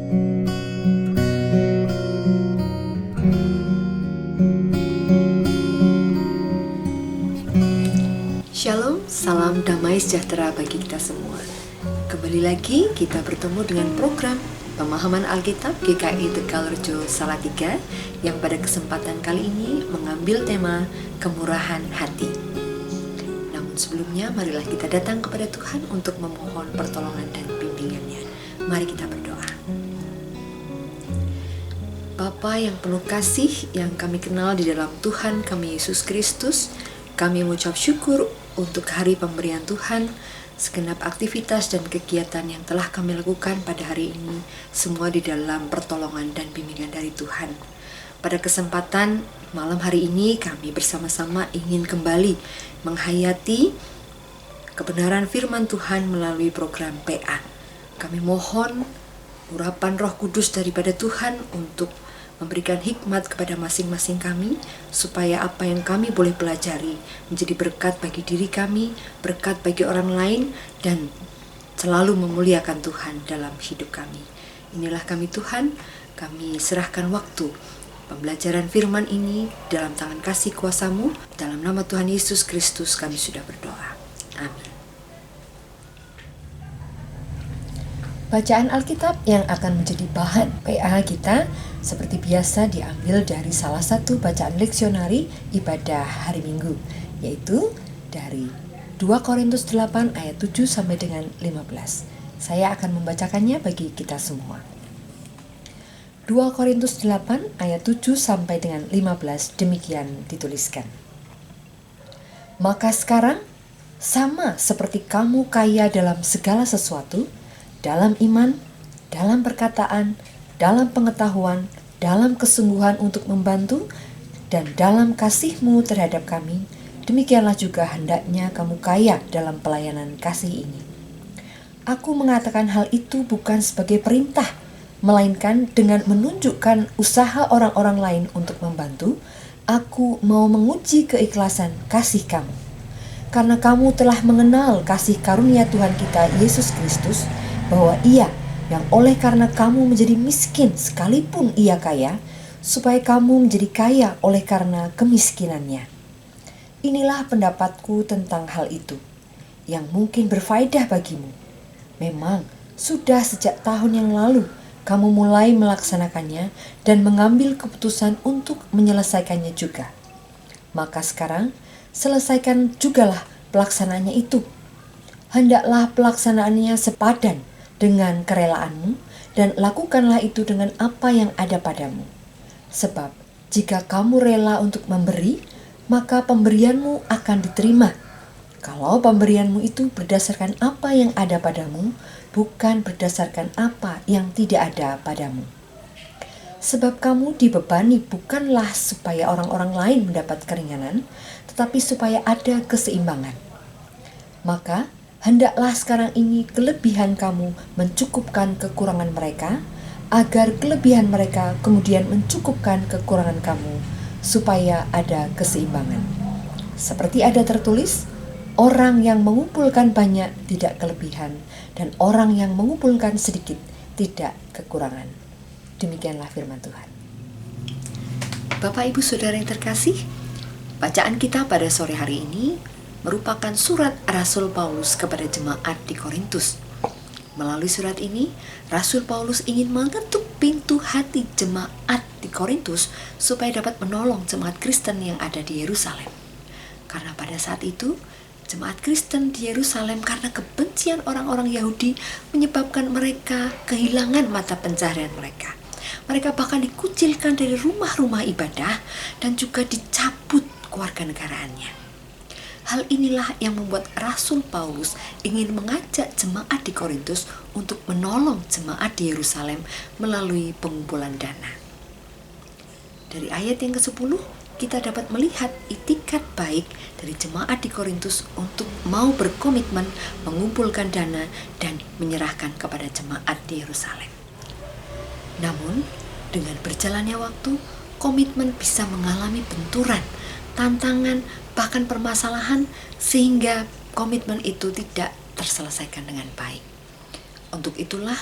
Shalom, salam damai sejahtera bagi kita semua. Kembali lagi kita bertemu dengan program Pemahaman Alkitab GKI Tegalrejo Salatiga yang pada kesempatan kali ini mengambil tema kemurahan hati. Namun sebelumnya marilah kita datang kepada Tuhan untuk memohon pertolongan dan bimbingannya. Mari kita berdoa. Bapa yang penuh kasih yang kami kenal di dalam Tuhan kami Yesus Kristus, kami mengucap syukur untuk hari pemberian Tuhan, segenap aktivitas dan kegiatan yang telah kami lakukan pada hari ini, semua di dalam pertolongan dan bimbingan dari Tuhan. Pada kesempatan malam hari ini, kami bersama-sama ingin kembali menghayati kebenaran firman Tuhan melalui program PA. Kami mohon urapan Roh Kudus daripada Tuhan untuk memberikan hikmat kepada masing-masing kami, supaya apa yang kami boleh pelajari menjadi berkat bagi diri kami, berkat bagi orang lain, dan selalu memuliakan Tuhan dalam hidup kami. Inilah kami Tuhan, kami serahkan waktu pembelajaran firman ini dalam tangan kasih kuasa-Mu. Dalam nama Tuhan Yesus Kristus kami sudah berdoa. Amin. Bacaan Alkitab yang akan menjadi bahan PA kita seperti biasa diambil dari salah satu bacaan leksionari ibadah hari Minggu, yaitu dari 2 Korintus 8 ayat 7 sampai dengan 15. Saya akan membacakannya bagi kita semua. 2 Korintus 8 ayat 7 sampai dengan 15 demikian dituliskan. Maka sekarang sama seperti kamu kaya dalam segala sesuatu, dalam iman, dalam perkataan, dalam pengetahuan, dalam kesungguhan untuk membantu, dan dalam kasih-Mu terhadap kami, demikianlah juga hendaknya kamu kaya dalam pelayanan kasih ini. Aku mengatakan hal itu bukan sebagai perintah, melainkan dengan menunjukkan usaha orang-orang lain untuk membantu, aku mau menguji keikhlasan kasih kamu. Karena kamu telah mengenal kasih karunia Tuhan kita Yesus Kristus, bahwa Ia yang oleh karena kamu menjadi miskin sekalipun Ia kaya, supaya kamu menjadi kaya oleh karena kemiskinannya. Inilah pendapatku tentang hal itu, yang mungkin berfaedah bagimu. Memang sudah sejak tahun yang lalu kamu mulai melaksanakannya dan mengambil keputusan untuk menyelesaikannya juga. Maka sekarang selesaikan jugalah pelaksanaannya itu. Hendaklah pelaksanaannya sepadan dengan kerelaanmu, dan lakukanlah itu dengan apa yang ada padamu. Sebab jika kamu rela untuk memberi, maka pemberianmu akan diterima. Kalau pemberianmu itu berdasarkan apa yang ada padamu, bukan berdasarkan apa yang tidak ada padamu. Sebab kamu dibebani bukanlah supaya orang-orang lain mendapat keringanan, tetapi supaya ada keseimbangan. Maka hendaklah sekarang ini kelebihan kamu mencukupkan kekurangan mereka, agar kelebihan mereka kemudian mencukupkan kekurangan kamu, supaya ada keseimbangan. Seperti ada tertulis, orang yang mengumpulkan banyak tidak kelebihan, dan orang yang mengumpulkan sedikit tidak kekurangan. Demikianlah firman Tuhan. Bapak, Ibu, Saudara yang terkasih, bacaan kita pada sore hari ini merupakan surat Rasul Paulus kepada jemaat di Korintus. Melalui surat ini, Rasul Paulus ingin mengetuk pintu hati jemaat di Korintus supaya dapat menolong jemaat Kristen yang ada di Yerusalem. Karena pada saat itu, jemaat Kristen di Yerusalem karena kebencian orang-orang Yahudi menyebabkan mereka kehilangan mata pencaharian mereka. Mereka bahkan dikucilkan dari rumah-rumah ibadah dan juga dicabut kewarganegaraannya. Hal inilah yang membuat Rasul Paulus ingin mengajak jemaat di Korintus untuk menolong jemaat di Yerusalem melalui pengumpulan dana. Dari ayat yang ke-10, kita dapat melihat itikat baik dari jemaat di Korintus untuk mau berkomitmen mengumpulkan dana dan menyerahkan kepada jemaat di Yerusalem. Namun, dengan berjalannya waktu, komitmen bisa mengalami benturan, tantangan, bahkan permasalahan, sehingga komitmen itu tidak terselesaikan dengan baik. Untuk itulah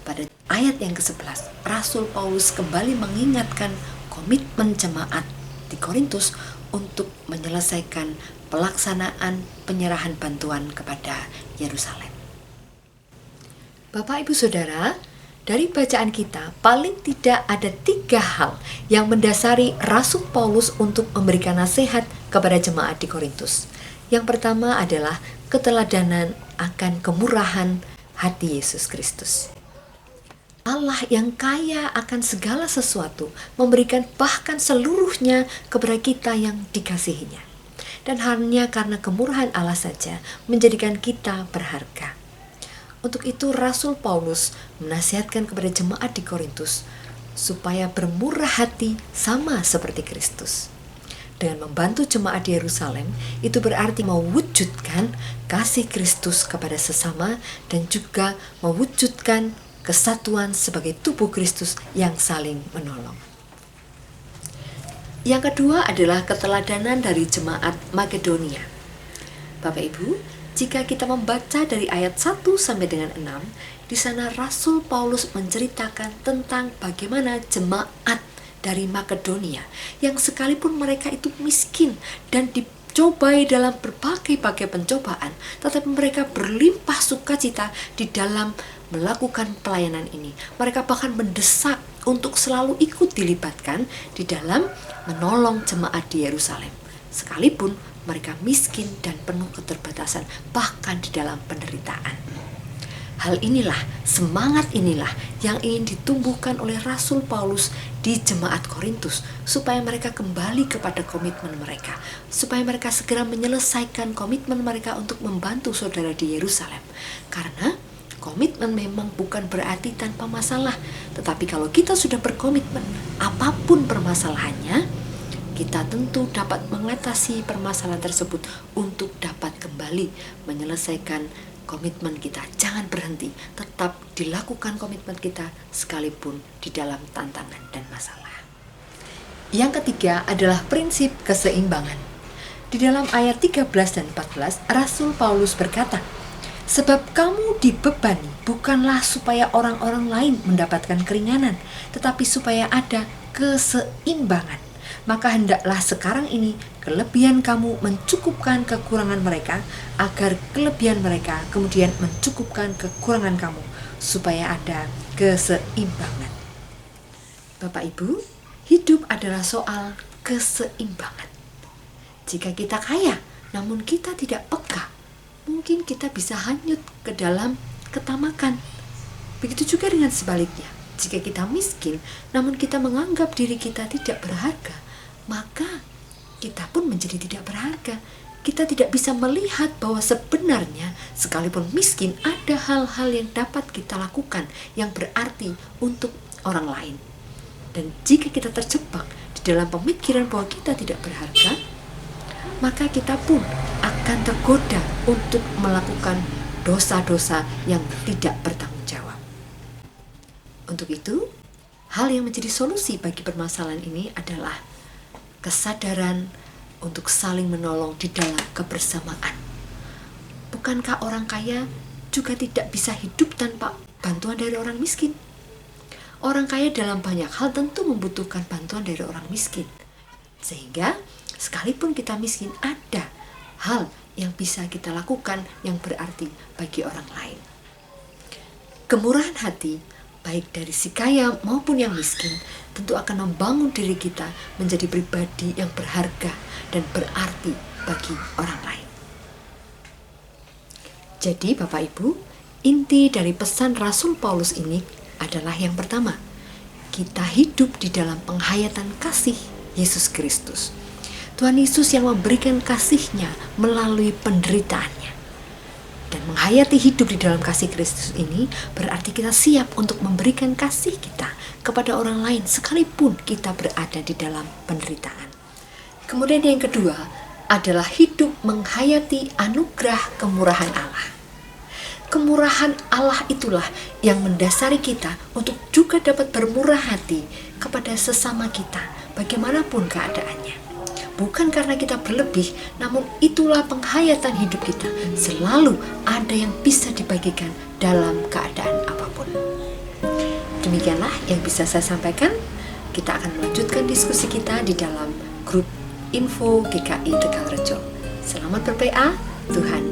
pada ayat yang ke-11, Rasul Paulus kembali mengingatkan komitmen jemaat di Korintus untuk menyelesaikan pelaksanaan penyerahan bantuan kepada Yerusalem. Bapak Ibu Saudara, dari bacaan kita paling tidak ada 3 hal yang mendasari Rasul Paulus untuk memberikan nasihat kepada jemaat di Korintus. Yang pertama adalah keteladanan akan kemurahan hati Yesus Kristus. Allah yang kaya akan segala sesuatu memberikan bahkan seluruhnya kepada kita yang dikasihinya. Dan hanya karena kemurahan Allah saja menjadikan kita berharga. Untuk itu Rasul Paulus menasihatkan kepada jemaat di Korintus supaya bermurah hati sama seperti Kristus. Dengan membantu jemaat di Yerusalem, itu berarti mewujudkan kasih Kristus kepada sesama dan juga mewujudkan kesatuan sebagai tubuh Kristus yang saling menolong. Yang kedua adalah keteladanan dari jemaat Makedonia. Bapak Ibu, jika kita membaca dari ayat 1 sampai dengan 6, di sana Rasul Paulus menceritakan tentang bagaimana jemaat dari Makedonia yang sekalipun mereka itu miskin dan dicobai dalam berbagai-bagai pencobaan, tetapi mereka berlimpah sukacita di dalam melakukan pelayanan ini. Mereka bahkan mendesak untuk selalu ikut dilibatkan di dalam menolong jemaat di Yerusalem, sekalipun mereka miskin dan penuh keterbatasan, bahkan di dalam penderitaan. Hal inilah, semangat inilah yang ingin ditumbuhkan oleh Rasul Paulus di jemaat Korintus, supaya mereka kembali kepada komitmen mereka, supaya mereka segera menyelesaikan komitmen mereka untuk membantu saudara di Yerusalem. Karena komitmen memang bukan berarti tanpa masalah, tetapi kalau kita sudah berkomitmen, apapun permasalahannya, kita tentu dapat mengatasi permasalahan tersebut untuk dapat kembali menyelesaikan komitmen kita. Jangan berhenti, tetap dilakukan komitmen kita sekalipun di dalam tantangan dan masalah. Yang ketiga adalah prinsip keseimbangan. Di dalam ayat 13 dan 14, Rasul Paulus berkata, "Sebab kamu dibebani bukanlah supaya orang-orang lain mendapatkan keringanan, tetapi supaya ada keseimbangan. Maka hendaklah sekarang ini kelebihan kamu mencukupkan kekurangan mereka, agar kelebihan mereka kemudian mencukupkan kekurangan kamu, supaya ada keseimbangan." Bapak Ibu, hidup adalah soal keseimbangan. Jika kita kaya, namun kita tidak peka, mungkin kita bisa hanyut ke dalam ketamakan. Begitu juga dengan sebaliknya. Jika kita miskin, namun kita menganggap diri kita tidak berharga, maka kita pun menjadi tidak berharga. Kita tidak bisa melihat bahwa sebenarnya sekalipun miskin, ada hal-hal yang dapat kita lakukan yang berarti untuk orang lain. Dan jika kita terjebak di dalam pemikiran bahwa kita tidak berharga, maka kita pun akan tergoda untuk melakukan dosa-dosa yang tidak bertanggung jawab. Untuk itu, hal yang menjadi solusi bagi permasalahan ini adalah kesadaran untuk saling menolong di dalam kebersamaan. Bukankah orang kaya juga tidak bisa hidup tanpa bantuan dari orang miskin? Orang kaya dalam banyak hal tentu membutuhkan bantuan dari orang miskin. Sehingga sekalipun kita miskin, ada hal yang bisa kita lakukan yang berarti bagi orang lain. Kemurahan hati, baik dari si kaya maupun yang miskin, tentu akan membangun diri kita menjadi pribadi yang berharga dan berarti bagi orang lain. Jadi Bapak Ibu, inti dari pesan Rasul Paulus ini adalah yang pertama, kita hidup di dalam penghayatan kasih Yesus Kristus. Tuhan Yesus yang memberikan kasih-Nya melalui penderitaannya. Dan menghayati hidup di dalam kasih Kristus ini berarti kita siap untuk memberikan kasih kita kepada orang lain sekalipun kita berada di dalam penderitaan. Kemudian yang kedua adalah hidup menghayati anugerah kemurahan Allah. Kemurahan Allah itulah yang mendasari kita untuk juga dapat bermurah hati kepada sesama kita, bagaimanapun keadaannya. Bukan karena kita berlebih, namun itulah penghayatan hidup kita. Selalu ada yang bisa dibagikan dalam keadaan apapun. Demikianlah yang bisa saya sampaikan. Kita akan melanjutkan diskusi kita di dalam grup Info GKI Tegalrejo. Selamat berPA, Tuhan